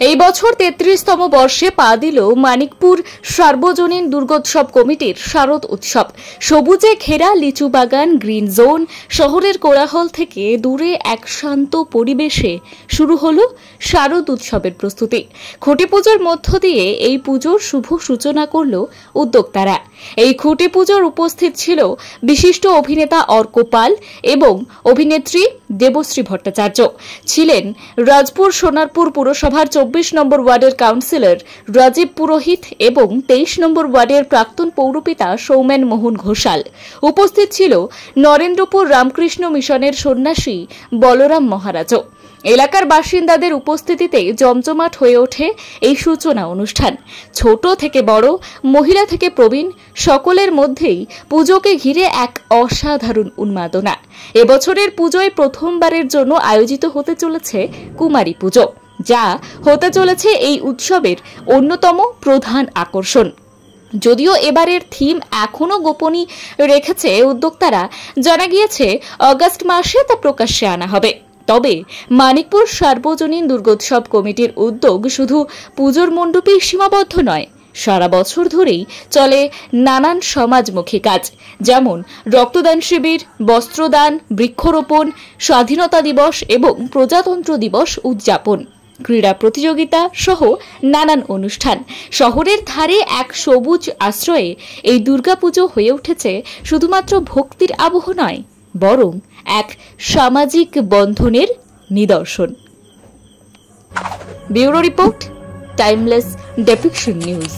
এই বছর ৩৩তম বর্ষে পা দিল মানিকপুর সার্বজনীন দুর্গোৎসব কমিটির শারদ উৎসব। সবুজে ঘেরা লিচু বাগান, গ্রিন জোন, শহরের কোলাহল থেকে দূরে এক শান্ত পরিবেশে শুরু হলো শারদ উৎসবের প্রস্তুতি। খুঁটি পুজোর মধ্য দিয়ে এই পুজোর শুভ সূচনা করল উদ্যোক্তারা। এই খুঁটি পুজোর উপস্থিত ছিল বিশিষ্ট অভিনেতা অর্ক পাল এবং অভিনেত্রী দেবশ্রী ভট্টাচার্য। ছিলেন রাজপুর সোনারপুর পুরসভার ২৪ নম্বর ওয়ার্ডের কাউন্সিলর রাজীব পুরোহিত এবং ২৩ নম্বর ওয়ার্ডের প্রাক্তন পৌরপিতা সৌমেন মোহন ঘোষাল। উপস্থিত ছিল নরেন্দ্রপুর রামকৃষ্ণ মিশনের সন্ন্যাসী বলরাম মহারাজও। এলাকার বাসিন্দাদের উপস্থিতিতে জমজমাট হয়ে ওঠে এই সূচনা অনুষ্ঠান। ছোট থেকে বড়, মহিলা থেকে প্রবীণ, সকলের মধ্যেই পুজোকে ঘিরে এক অসাধারণ উন্মাদনা। এবছরের পুজোয় প্রথমবারের জন্য আয়োজিত হতে চলেছে কুমারী পুজো, যা হতে চলেছে এই উৎসবের অন্যতম প্রধান আকর্ষণ। যদিও এবারের থিম এখনো গোপনই রেখেছে উদ্যোক্তারা, জানা গিয়েছে অগাস্ট মাসে তা প্রকাশ্যে আনা হবে। তবে মানিকপুর সার্বজনীন দুর্গোৎসব কমিটির উদ্যোগ শুধু পুজোর মণ্ডপেই সীমাবদ্ধ নয়, সারা বছর ধরেই চলে নানান সমাজমুখী কাজ, যেমন রক্তদান শিবির, বস্ত্রদান, বৃক্ষরোপণ, স্বাধীনতা দিবস এবং প্রজাতন্ত্র দিবস উদযাপন, ক্রীড়া প্রতিযোগিতা সহ নানান অনুষ্ঠান। শহরের ধারে এক সবুজ আশ্রয়ে এই দুর্গাপুজো হয়ে উঠেছে শুধুমাত্র ভক্তির আবহ নয়, বরং এক সামাজিক বন্ধনের নিদর্শন। Bureau report, timeless depiction news.